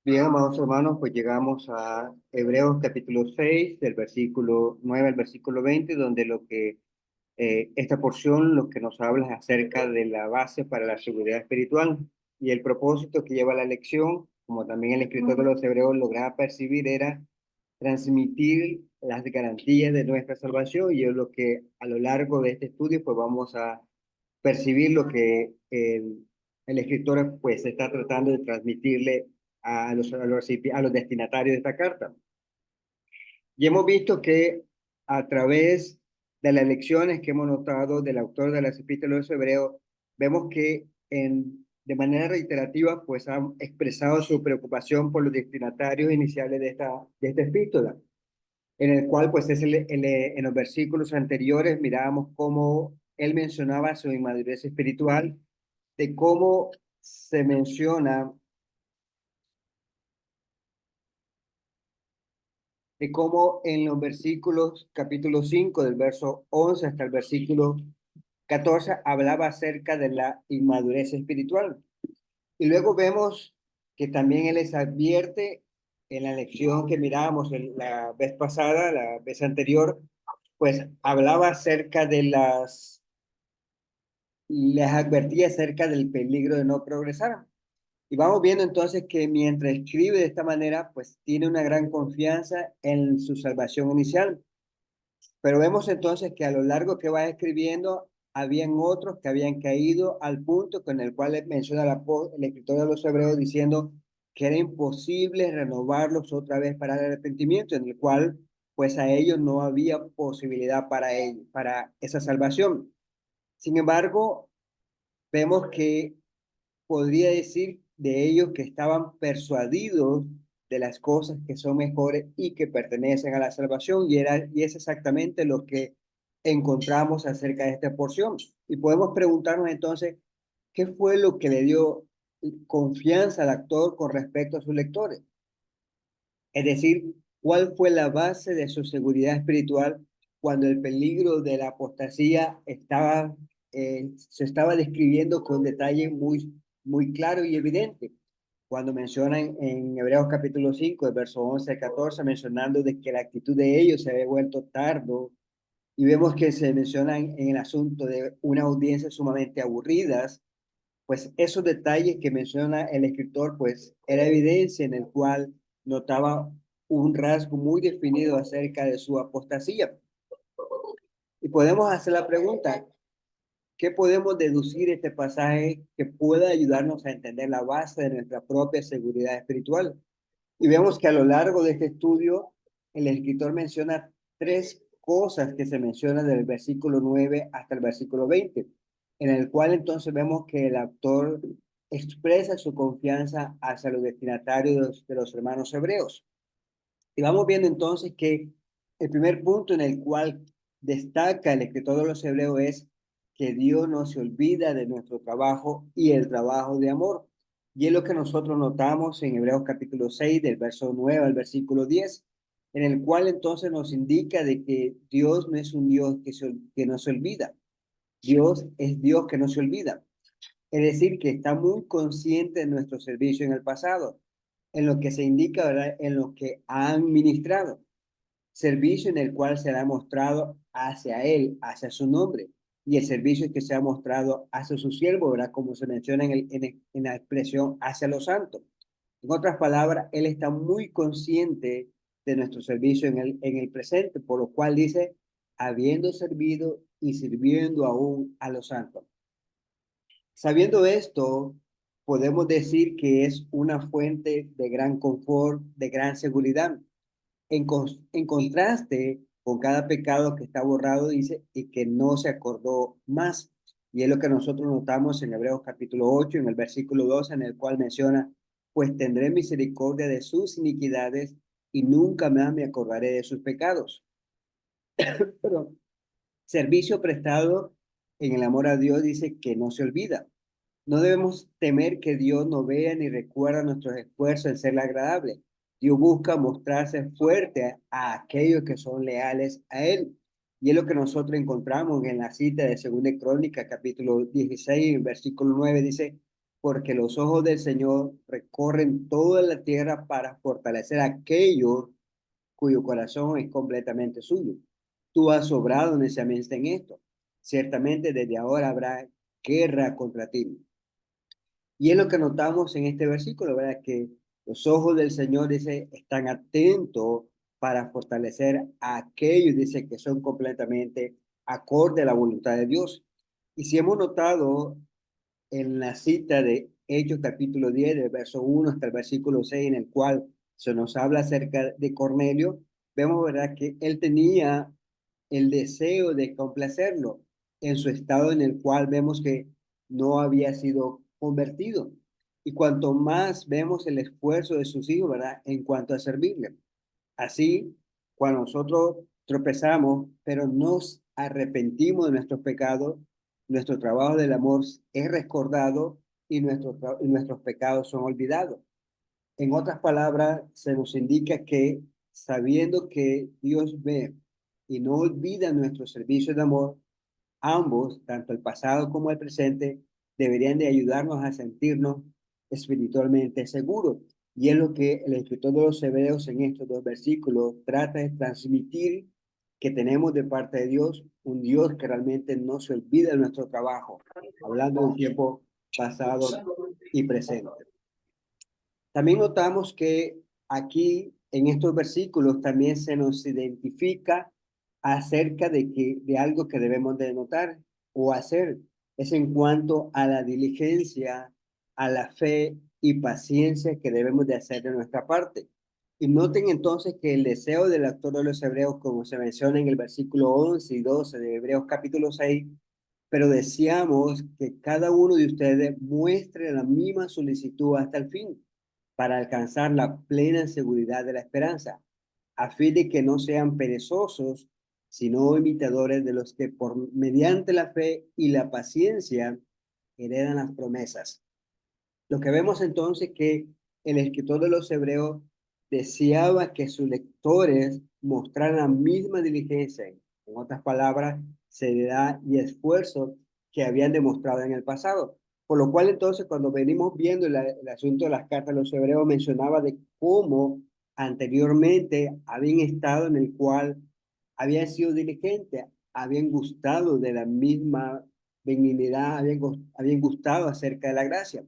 Bien, amados hermanos, pues llegamos a Hebreos capítulo 6 del versículo 9 al versículo 20, donde esta porción lo que nos habla es acerca de la base para la seguridad espiritual y el propósito que lleva la lección, como también el escritor de los Hebreos lograba percibir, era transmitir las garantías de nuestra salvación, y es lo que a lo largo de este estudio pues vamos a percibir lo que el escritor pues está tratando de transmitirle a los destinatarios de esta carta. Y hemos visto que a través de las lecciones que hemos notado del autor de las epístolas de Hebreos, vemos que de manera reiterativa pues han expresado su preocupación por los destinatarios iniciales de esta epístola, en el cual pues en los versículos anteriores mirábamos cómo él mencionaba su inmadurez espiritual, de cómo se menciona, de cómo en los versículos capítulo 5 del verso 11 hasta el versículo 14 hablaba acerca de la inmadurez espiritual. Y luego vemos que también él les advierte en la lección que mirábamos la vez pasada, la vez anterior, pues hablaba acerca les advertía acerca del peligro de no progresar. Y vamos viendo entonces que mientras escribe de esta manera, pues tiene una gran confianza en su salvación inicial. Pero vemos entonces que a lo largo que va escribiendo, habían otros que habían caído al punto con el cual menciona el escritor de los Hebreos diciendo que era imposible renovarlos otra vez para el arrepentimiento, en el cual pues a ellos no había posibilidad para esa salvación. Sin embargo, vemos que podría decir de ellos que estaban persuadidos de las cosas que son mejores y que pertenecen a la salvación, y es exactamente lo que encontramos acerca de esta porción. Y podemos preguntarnos entonces, ¿qué fue lo que le dio confianza al actor con respecto a sus lectores? Es decir, ¿cuál fue la base de su seguridad espiritual cuando el peligro de la apostasía se estaba describiendo con detalle muy claro y evidente? Cuando menciona en Hebreos capítulo 5, el verso 11 al 14, mencionando de que la actitud de ellos se había vuelto tardo, y vemos que se menciona en el asunto de una audiencia sumamente aburridas, pues esos detalles que menciona el escritor, pues era evidencia en el cual notaba un rasgo muy definido acerca de su apostasía. Y podemos hacer la pregunta, ¿qué podemos deducir de este pasaje que pueda ayudarnos a entender la base de nuestra propia seguridad espiritual? Y vemos que a lo largo de este estudio, el escritor menciona tres cosas que se mencionan del versículo 9 hasta el versículo 20, en el cual entonces vemos que el autor expresa su confianza hacia los destinatarios de los hermanos hebreos. Y vamos viendo entonces que el primer punto en el cual destaca el escritor de los hebreos es que Dios no se olvida de nuestro trabajo y el trabajo de amor. Y es lo que nosotros notamos en Hebreos capítulo 6, del verso 9 al versículo 10, en el cual entonces nos indica de que Dios no es un Dios que no se olvida. Dios es Dios que no se olvida. Es decir, que está muy consciente de nuestro servicio en el pasado, en lo que se indica, ¿verdad? En lo que han ministrado, servicio en el cual se ha mostrado hacia Él, hacia su nombre, y el servicio que se ha mostrado hacia su siervo, ¿verdad? Como se menciona en la expresión hacia los santos. En otras palabras, Él está muy consciente de nuestro servicio en el presente, por lo cual dice, habiendo servido y sirviendo aún a los santos. Sabiendo esto, podemos decir que es una fuente de gran confort, de gran seguridad. En contraste con cada pecado que está borrado, dice, y que no se acordó más. Y es lo que nosotros notamos en Hebreos capítulo 8, en el versículo 2, en el cual menciona, pues tendré misericordia de sus iniquidades y nunca más me acordaré de sus pecados. Perdón. Servicio prestado en el amor a Dios dice que no se olvida. No debemos temer que Dios no vea ni recuerda nuestros esfuerzos en serle agradable. Dios busca mostrarse fuerte a aquellos que son leales a Él. Y es lo que nosotros encontramos en la cita de Segunda Crónica, capítulo 16, versículo 9, dice, porque los ojos del Señor recorren toda la tierra para fortalecer a aquellos cuyo corazón es completamente suyo. Tú has obrado neciamente en esto. Ciertamente desde ahora habrá guerra contra ti. Y es lo que notamos en este versículo, ¿verdad? Que los ojos del Señor, dice, están atentos para fortalecer a aquellos, dice, que son completamente acorde a la voluntad de Dios. Y si hemos notado en la cita de Hechos capítulo 10, del verso 1 hasta el versículo 6, en el cual se nos habla acerca de Cornelio, vemos, ¿verdad?, que él tenía el deseo de complacerlo en su estado en el cual vemos que no había sido convertido. Y cuanto más vemos el esfuerzo de sus hijos, ¿verdad?, en cuanto a servirle. Así, cuando nosotros tropezamos, pero nos arrepentimos de nuestros pecados, nuestro trabajo del amor es recordado y nuestros pecados son olvidados. En otras palabras, se nos indica que sabiendo que Dios ve y no olvida nuestro servicio de amor, ambos, tanto el pasado como el presente, deberían de ayudarnos a sentirnos espiritualmente seguros. Y es lo que el escritor de los Hebreos en estos dos versículos trata de transmitir, que tenemos de parte de Dios un Dios que realmente no se olvida de nuestro trabajo, hablando del tiempo pasado y presente. También notamos que aquí en estos versículos también se nos identifica acerca de algo que debemos de notar o hacer. Es en cuanto a la diligencia, a la fe y paciencia que debemos de hacer de nuestra parte. Y noten entonces que el deseo del autor de los Hebreos, como se menciona en el versículo 11 y 12 de Hebreos capítulo 6, pero deseamos que cada uno de ustedes muestre la misma solicitud hasta el fin para alcanzar la plena seguridad de la esperanza, a fin de que no sean perezosos, sino imitadores de los que por mediante la fe y la paciencia heredan las promesas. Lo que vemos entonces que el escritor de los Hebreos deseaba que sus lectores mostraran la misma diligencia, en otras palabras, seriedad y esfuerzo que habían demostrado en el pasado. Por lo cual entonces cuando venimos viendo el asunto de las cartas de los Hebreos mencionaba de cómo anteriormente habían estado en el cual habían sido diligentes, habían gustado de la misma benignidad, habían gustado acerca de la gracia.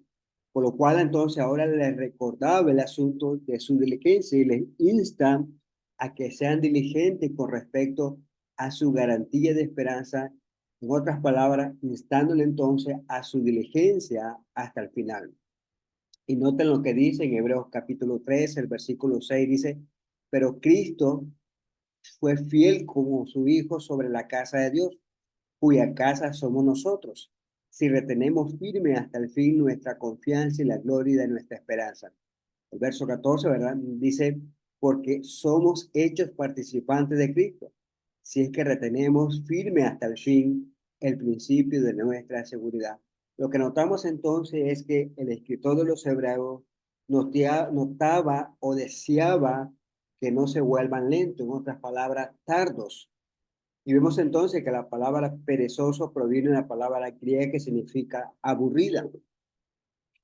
Por lo cual entonces ahora les recordaba el asunto de su diligencia y les insta a que sean diligentes con respecto a su garantía de esperanza. En otras palabras, instándole entonces a su diligencia hasta el final. Y noten lo que dice en Hebreos capítulo 3, el versículo 6 dice, pero Cristo fue fiel como su Hijo sobre la casa de Dios, cuya casa somos nosotros, si retenemos firme hasta el fin nuestra confianza y la gloria de nuestra esperanza. El verso 14, ¿verdad? Dice, porque somos hechos participantes de Cristo, si es que retenemos firme hasta el fin el principio de nuestra seguridad. Lo que notamos entonces es que el escritor de los Hebreos notaba o deseaba que no se vuelvan lentos, en otras palabras, tardos. Y vemos entonces que la palabra perezoso proviene de la palabra griega que significa aburrida.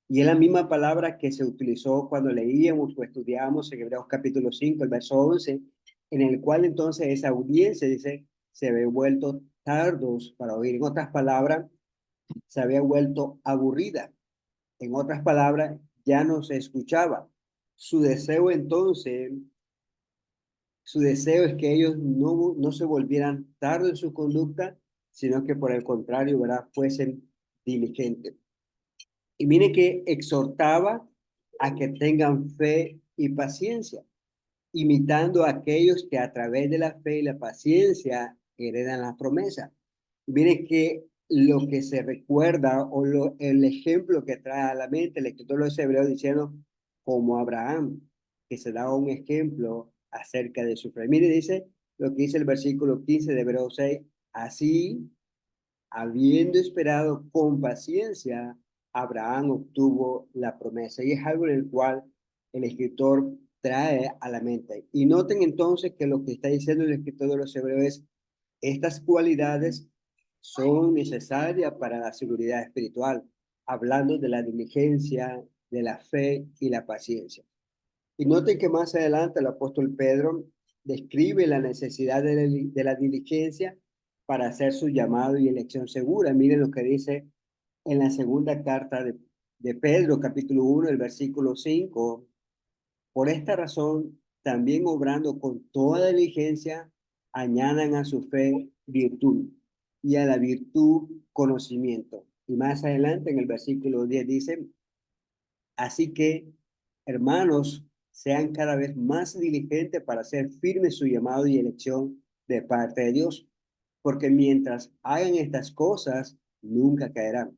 Y es la misma palabra que se utilizó cuando leíamos o estudiábamos en Hebreos capítulo 5, el verso 11, en el cual entonces esa audiencia dice, se había vuelto tardos para oír. En otras palabras, se había vuelto aburrida. En otras palabras, ya no se escuchaba. Su deseo entonces, su deseo es que ellos no se volvieran tarde en su conducta, sino que por el contrario, ¿verdad?, fuesen diligentes. Y mire que exhortaba a que tengan fe y paciencia, imitando a aquellos que a través de la fe y la paciencia heredan la promesa. Mire que lo que se recuerda o el ejemplo que trae a la mente el escritor de los Hebreos diciendo como Abraham, que se da un ejemplo acerca de su fe. Mire, dice lo que dice el versículo 15 de Hebreos 6, así habiendo esperado con paciencia, Abraham obtuvo la promesa. Y es algo en el cual el escritor trae a la mente. Y noten entonces que lo que está diciendo el escritor de los Hebreos es, estas cualidades son necesarias para la seguridad espiritual. hablando de la diligencia, de la fe y la paciencia. Y noten que más adelante el apóstol Pedro describe la necesidad de la diligencia para hacer su llamado y elección segura. Miren lo que dice en la segunda carta de Pedro, capítulo 1, el versículo 5. Por esta razón, también obrando con toda diligencia, añadan a su fe virtud y a la virtud conocimiento. Y más adelante en el versículo 10 dice, así que, hermanos, sean cada vez más diligentes para hacer firme su llamado y elección de parte de Dios, porque mientras hagan estas cosas, nunca caerán.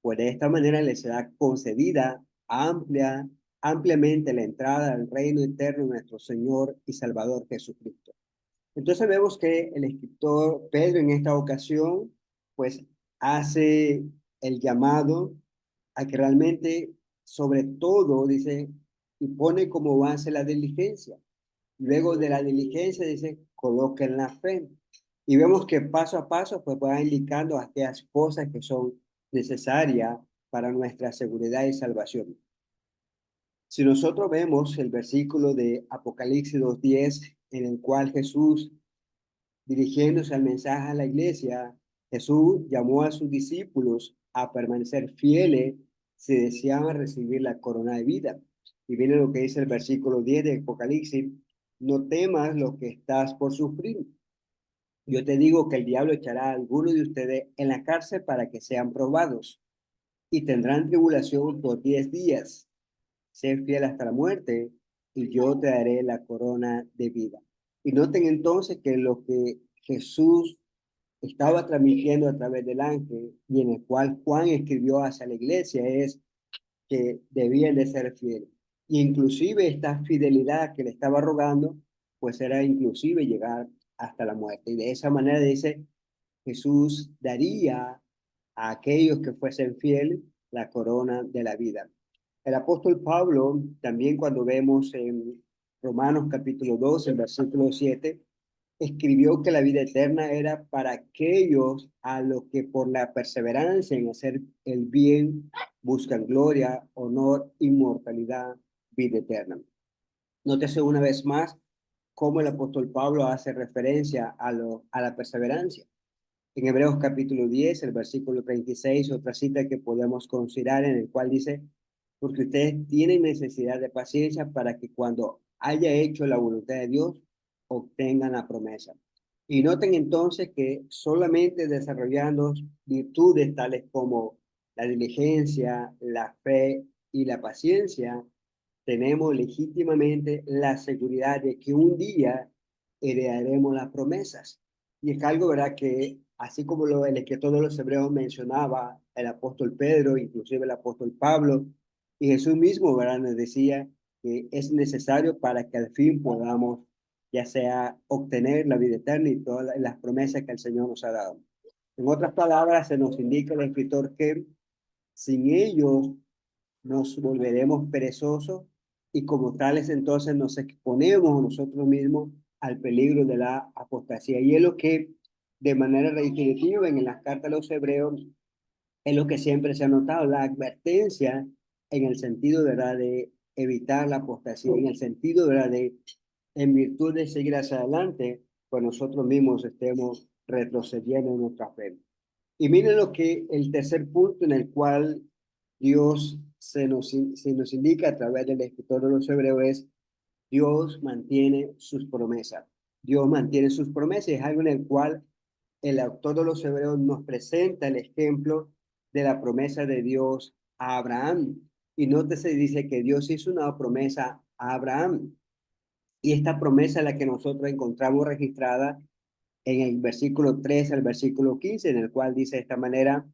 Pues de esta manera les será concedida ampliamente la entrada al reino eterno de nuestro Señor y Salvador Jesucristo. Entonces vemos que el escritor Pedro en esta ocasión, pues hace el llamado a que realmente, sobre todo, dice, y pone como base la diligencia. Luego de la diligencia, dice, coloquen la fe. Y vemos que paso a paso, pues va indicando aquellas cosas que son necesarias para nuestra seguridad y salvación. Si nosotros vemos el versículo de Apocalipsis 2:10, en el cual Jesús, dirigiéndose al mensaje a la iglesia, Jesús llamó a sus discípulos a permanecer fieles si deseaban recibir la corona de vida. Y viene lo que dice el versículo 10 de Apocalipsis, no temas lo que estás por sufrir. Yo te digo que el diablo echará a algunos de ustedes en la cárcel para que sean probados y tendrán tribulación por 10 días. Sé fiel hasta la muerte y yo te daré la corona de vida. Y noten entonces que lo que Jesús estaba transmitiendo a través del ángel y en el cual Juan escribió hacia la iglesia es que debían de ser fieles. Y inclusive esta fidelidad que le estaba rogando, pues era inclusive llegar hasta la muerte. Y de esa manera dice, Jesús daría a aquellos que fuesen fieles la corona de la vida. El apóstol Pablo, también cuando vemos en Romanos capítulo 2, el versículo 7, escribió que la vida eterna era para aquellos a los que por la perseverancia en hacer el bien buscan gloria, honor, inmortalidad, vida eterna. Nótese una vez más cómo el apóstol Pablo hace referencia a la perseverancia. En Hebreos capítulo 10, el versículo 36, otra cita que podemos considerar en el cual dice, porque ustedes tienen necesidad de paciencia para que cuando haya hecho la voluntad de Dios, obtengan la promesa. Y noten entonces que solamente desarrollando virtudes tales como la diligencia, la fe y la paciencia, tenemos legítimamente la seguridad de que un día heredaremos las promesas. Y es algo, ¿verdad? Que así como el escritor de los Hebreos mencionaba, el apóstol Pedro, inclusive el apóstol Pablo, y Jesús mismo, ¿verdad? Nos decía que es necesario para que al fin podamos, ya sea obtener la vida eterna y todas las promesas que el Señor nos ha dado. En otras palabras, se nos indica el escritor que sin ellos nos volveremos perezosos y como tales entonces nos exponemos nosotros mismos al peligro de la apostasía. Y es lo que de manera reiterativa en las cartas de los hebreos es lo que siempre se ha notado, la advertencia en el sentido, ¿verdad?, de evitar la apostasía, en el sentido, ¿verdad?, de en virtud de seguir hacia adelante, pues nosotros mismos estemos retrocediendo en nuestra fe. Y miren lo que el tercer punto en el cual Dios se nos indica a través del escritor de los hebreos es Dios mantiene sus promesas. Dios mantiene sus promesas. Es algo en el cual el autor de los hebreos nos presenta el ejemplo de la promesa de Dios a Abraham. Y nótese, dice que Dios hizo una promesa a Abraham. Y esta promesa es la que nosotros encontramos registrada en el versículo 3 al versículo 15, en el cual dice de esta manera,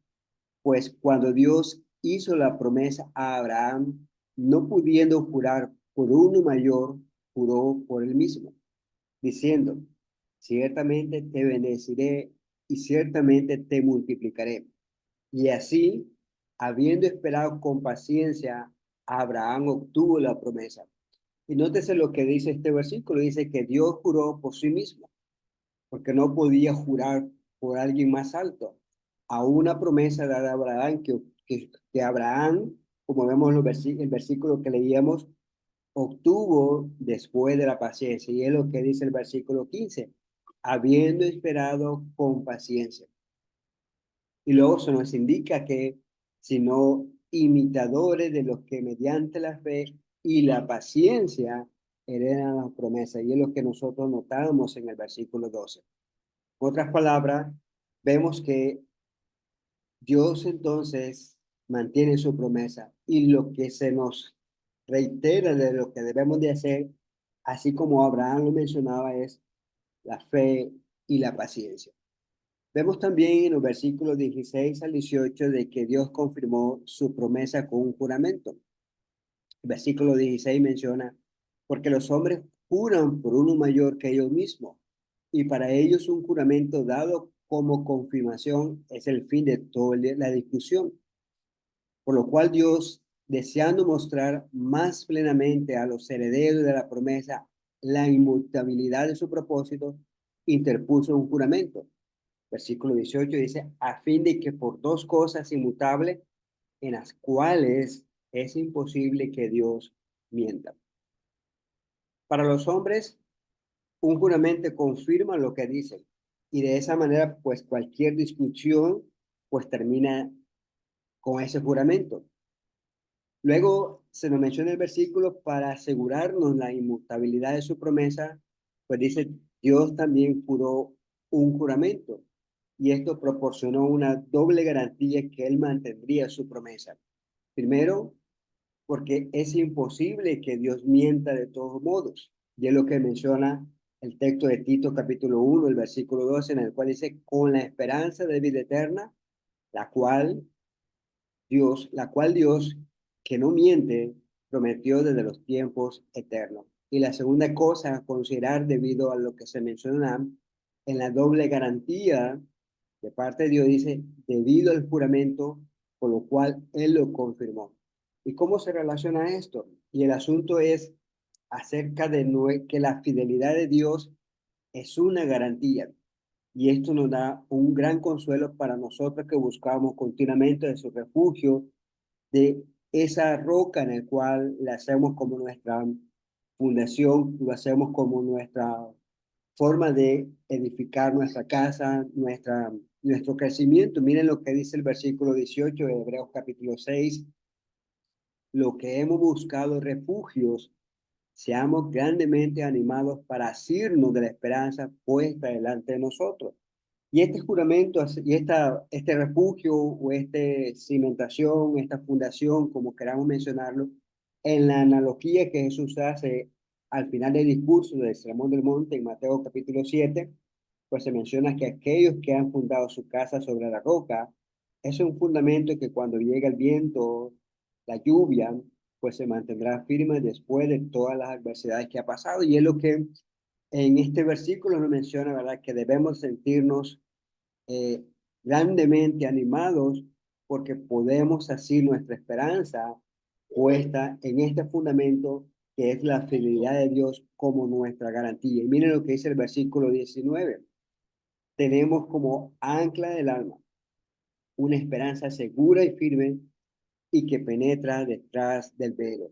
pues cuando Dios hizo la promesa a Abraham, no pudiendo jurar por uno mayor, juró por él mismo, diciendo, ciertamente te bendeciré y ciertamente te multiplicaré. Y así, habiendo esperado con paciencia, Abraham obtuvo la promesa. Y nótese lo que dice este versículo, dice que Dios juró por sí mismo porque no podía jurar por alguien más alto, a una promesa dada a Abraham que Abraham, como vemos en el versículo que leíamos, obtuvo después de la paciencia. Y es lo que dice el versículo 15, habiendo esperado con paciencia. Y luego se nos indica que, sino imitadores de los que mediante la fe y la paciencia heredan las promesas. Y es lo que nosotros notamos en el versículo 12. En otras palabras, vemos que Dios entonces mantiene su promesa y lo que se nos reitera de lo que debemos de hacer, así como Abraham lo mencionaba, es la fe y la paciencia. Vemos también en los versículos 16 al 18 de que Dios confirmó su promesa con un juramento. El versículo 16 menciona, porque los hombres juran por uno mayor que ellos mismos, y para ellos un juramento dado como confirmación es el fin de toda la discusión. Por lo cual Dios, deseando mostrar más plenamente a los herederos de la promesa la inmutabilidad de su propósito, interpuso un juramento. Versículo 18 dice, a fin de que por dos cosas inmutables, en las cuales es imposible que Dios mienta. Para los hombres, un juramento confirma lo que dicen, y de esa manera, pues cualquier discusión, pues termina con ese juramento. Luego se nos menciona el versículo para asegurarnos la inmutabilidad de su promesa, pues dice, Dios también juró un juramento y esto proporcionó una doble garantía que él mantendría su promesa. Primero, porque es imposible que Dios mienta de todos modos. Y es lo que menciona el texto de Tito capítulo 1, el versículo 12, en el cual dice, con la esperanza de vida eterna, la cual Dios, que no miente, prometió desde los tiempos eternos. Y la segunda cosa a considerar debido a lo que se menciona en la doble garantía de parte de Dios, dice, debido al juramento, por lo cual Él lo confirmó. ¿Y cómo se relaciona esto? Y el asunto es acerca de que la fidelidad de Dios es una garantía. Y esto nos da un gran consuelo para nosotros que buscamos continuamente de su refugio, de esa roca en el cual la hacemos como nuestra fundación, lo hacemos como nuestra forma de edificar nuestra casa, nuestro crecimiento. Miren lo que dice el versículo 18 de Hebreos capítulo 6, lo que hemos buscado refugios, seamos grandemente animados para asirnos de la esperanza puesta delante de nosotros. Y este juramento y este refugio o esta cimentación, esta fundación, como queramos mencionarlo, en la analogía que Jesús hace al final del discurso del Sermón del Monte en Mateo capítulo 7, pues se menciona que aquellos que han fundado su casa sobre la roca, es un fundamento que cuando llega el viento, la lluvia, pues se mantendrá firme después de todas las adversidades que ha pasado. Y es lo que en este versículo nos menciona, ¿verdad? Que debemos sentirnos eh, grandemente animados porque podemos así nuestra esperanza puesta en este fundamento que es la fidelidad de Dios como nuestra garantía. Y miren lo que dice el versículo 19. Tenemos como ancla del alma una esperanza segura y firme y que penetra detrás del velo.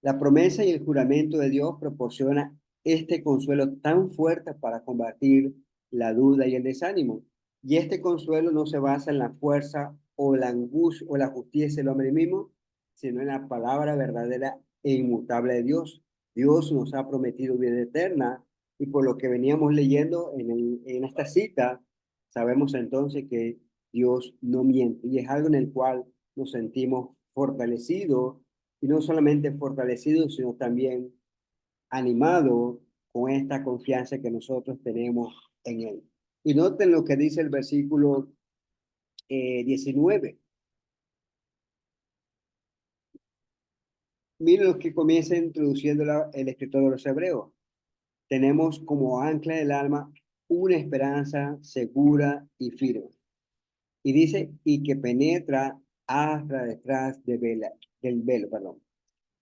La promesa y el juramento de Dios proporciona este consuelo tan fuerte para combatir la duda y el desánimo. Y este consuelo no se basa en la fuerza o la angustia o la justicia del hombre mismo, sino en la palabra verdadera e inmutable de Dios. Dios nos ha prometido vida eterna y por lo que veníamos leyendo en esta cita, sabemos entonces que Dios no miente y es algo en el cual nos sentimos fortalecidos y no solamente fortalecido, sino también animado con esta confianza que nosotros tenemos en Él. Y noten lo que dice el versículo 19. Miren lo que comienza introduciendo el escritor de los Hebreos. Tenemos como ancla del alma una esperanza segura y firme. Y dice, y que penetra hasta detrás del velo, perdón.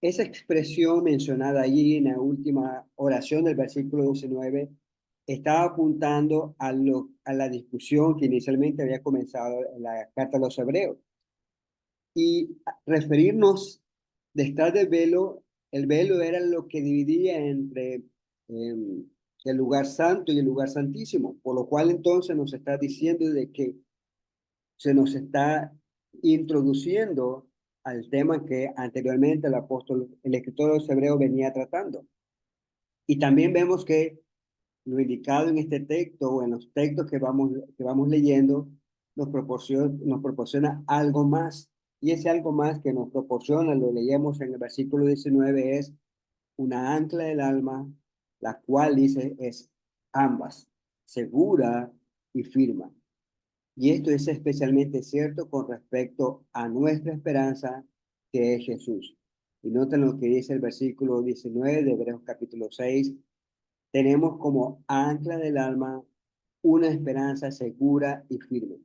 Esa expresión mencionada allí en la última oración del versículo 19 estaba apuntando a la discusión que inicialmente había comenzado en la carta a los hebreos. Y referirnos detrás del velo, el velo era lo que dividía entre el lugar santo y el lugar santísimo, por lo cual entonces nos está diciendo de que se nos está introduciendo al tema que anteriormente el apóstol, el escritor de los Hebreos venía tratando. Y también vemos que lo indicado en este texto o en los textos que vamos leyendo nos proporciona algo más. Y ese algo más que nos proporciona, lo leemos en el versículo 19, es una ancla del alma, la cual dice es ambas, segura y firme. Y esto es especialmente cierto con respecto a nuestra esperanza, que es Jesús. Y noten lo que dice el versículo 19 de Hebreos capítulo 6. Tenemos como ancla del alma una esperanza segura y firme,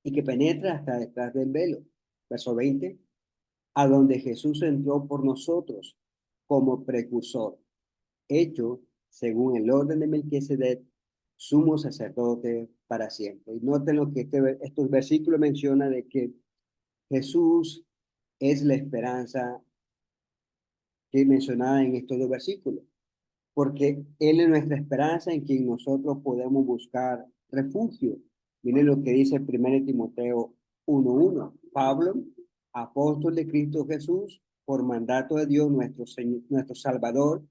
y que penetra hasta detrás del velo. Verso 20, a donde Jesús entró por nosotros como precursor, hecho según el orden de Melquisedec, sumo sacerdote para siempre. Y noten lo que estos versículos mencionan de que Jesús es la esperanza que mencionada en estos dos versículos, porque Él es nuestra esperanza en quien nosotros podemos buscar refugio. Miren lo que dice 1 Timoteo 1:1. Pablo, apóstol de Cristo Jesús, por mandato de Dios nuestro Señor, nuestro Salvador,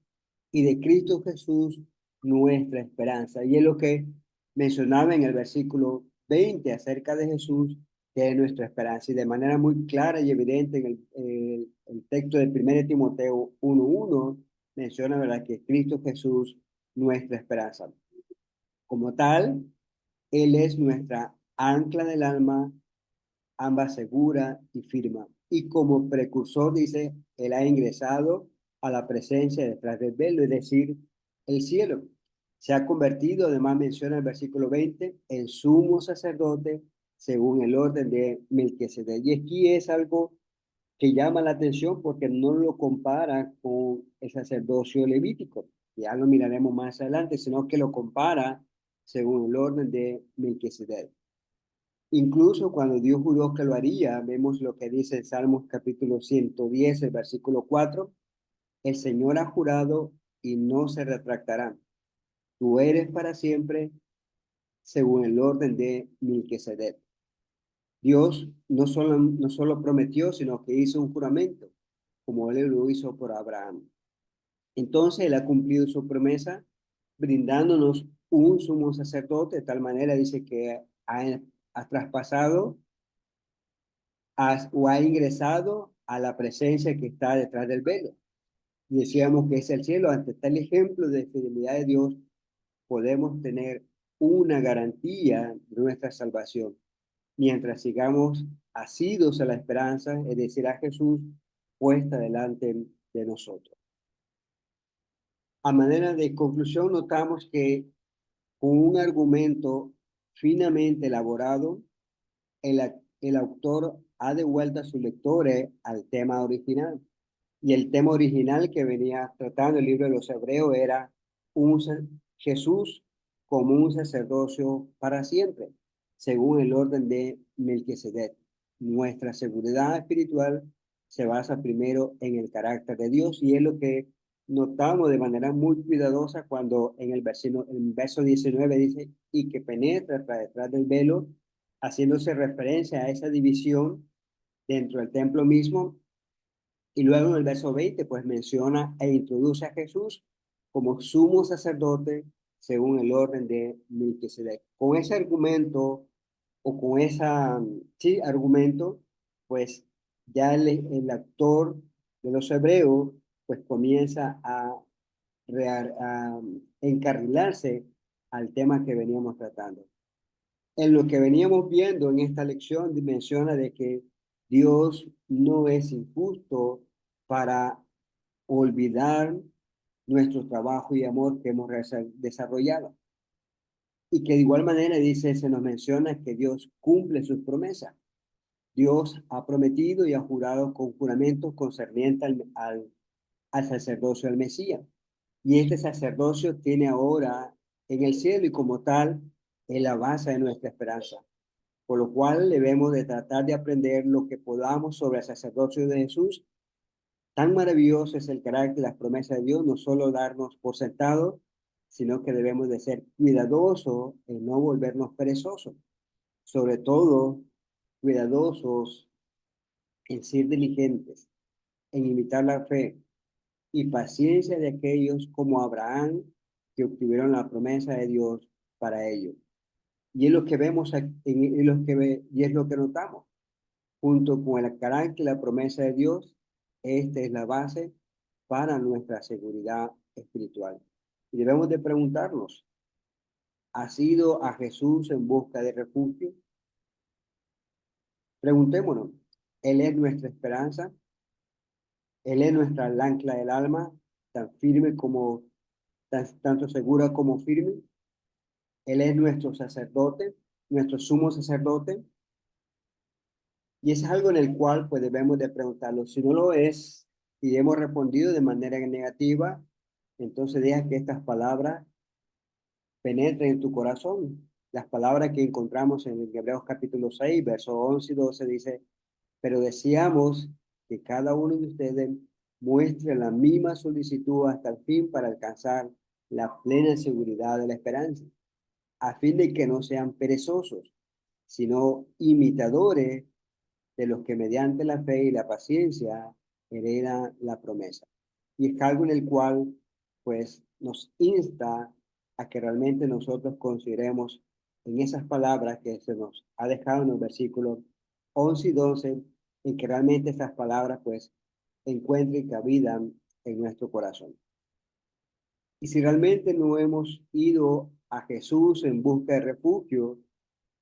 y de Cristo Jesús, nuestra esperanza. Y es lo que mencionaba en el versículo 20 acerca de Jesús, que es nuestra esperanza. Y de manera muy clara y evidente en el texto de 1 Timoteo 1:1 menciona, ¿verdad?, que Cristo Jesús, nuestra esperanza. Como tal, Él es nuestra ancla del alma, ambas segura y firme. Y como precursor, dice, Él ha ingresado a la presencia detrás del velo, es decir, el cielo. Se ha convertido, además menciona el versículo 20, en sumo sacerdote según el orden de Melquisedec. Y aquí es algo que llama la atención porque no lo compara con el sacerdocio levítico, ya lo miraremos más adelante, sino que lo compara según el orden de Melquisedec. Incluso cuando Dios juró que lo haría, vemos lo que dice en Salmos capítulo 110, el versículo 4, el Señor ha jurado y no se retractará. Tú eres para siempre según el orden de Melquisedec. Dios no solo prometió, sino que hizo un juramento, como Él lo hizo por Abraham. Entonces Él ha cumplido su promesa, brindándonos un sumo sacerdote, de tal manera dice que ha traspasado o ha ingresado a la presencia que está detrás del velo. Y decíamos que es el cielo. Ante tal ejemplo de fidelidad de Dios, podemos tener una garantía de nuestra salvación mientras sigamos asidos a la esperanza, es decir, a Jesús puesta delante de nosotros. A manera de conclusión, notamos que con un argumento finamente elaborado, el, el autor ha devuelto a sus lectores al tema original. Y el tema original que venía tratando el libro de los Hebreos era un Jesús como un sacerdocio para siempre, según el orden de Melquisedec. Nuestra seguridad espiritual se basa primero en el carácter de Dios y es lo que notamos de manera muy cuidadosa cuando en el verso 19 dice, y que penetra detrás del velo, haciéndose referencia a esa división dentro del templo mismo. Y luego en el verso 20, pues menciona e introduce a Jesús como sumo sacerdote según el orden de Melquisedec. Con ese argumento o con esa, sí, argumento, pues ya el actor de los Hebreos, pues comienza a encarrilarse al tema que veníamos tratando. En lo que veníamos viendo en esta lección, menciona de que Dios no es injusto para olvidar nuestro trabajo y amor que hemos desarrollado. Y que de igual manera dice, se nos menciona que Dios cumple sus promesas. Dios ha prometido y ha jurado con juramento concerniente al sacerdocio del Mesías. Y este sacerdocio tiene ahora en el cielo y como tal es la base de nuestra esperanza. por lo cual debemos de tratar de aprender lo que podamos sobre el sacerdocio de Jesús. Tan maravilloso es el carácter y las promesas de Dios, no solo darnos por sentado, sino que debemos de ser cuidadosos en no volvernos perezosos. Sobre todo, cuidadosos en ser diligentes, en imitar la fe y paciencia de aquellos como Abraham, que obtuvieron la promesa de Dios para ellos. Y es lo que vemos, y es lo que notamos. Junto con el carácter y la promesa de Dios, esta es la base para nuestra seguridad espiritual. Y debemos de preguntarnos, ¿has ido a Jesús en busca de refugio? Preguntémonos, ¿Él es nuestra esperanza? ¿Él es nuestra ancla del alma, tan firme como, tanto segura como firme? Él es nuestro sacerdote, nuestro sumo sacerdote. Y es algo en el cual pues debemos de preguntarlo. Si no lo es y hemos respondido de manera negativa, entonces deja que estas palabras penetren en tu corazón. Las palabras que encontramos en Hebreos capítulo 6 versos 11 y 12 dice, pero deseamos que cada uno de ustedes muestre la misma solicitud hasta el fin para alcanzar la plena seguridad de la esperanza, a fin de que no sean perezosos, sino imitadores de los que mediante la fe y la paciencia heredan la promesa. Y es algo en el cual, pues, nos insta a que realmente nosotros consideremos en esas palabras que se nos ha dejado en los versículos 11 y 12, en que realmente esas palabras, pues, encuentren cabida en nuestro corazón. Y si realmente no hemos ido a Jesús en busca de refugio,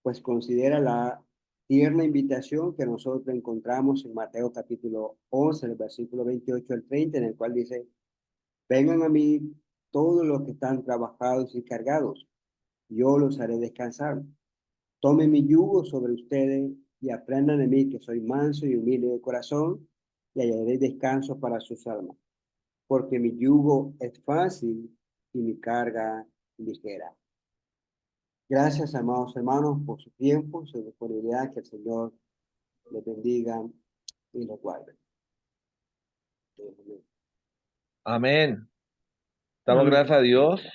pues considera la tierna invitación que nosotros encontramos en Mateo capítulo 11, el versículo 28 al 30, en el cual dice, vengan a mí todos los que están trabajados y cargados, yo los haré descansar. Tomen mi yugo sobre ustedes y aprendan de mí que soy manso y humilde de corazón y hallaré descanso para sus almas, porque mi yugo es fácil y mi carga ligera. Gracias, amados hermanos, por su tiempo, su disponibilidad, que el Señor les bendiga y los guarde. Amén. Damos Amén. gracias a Dios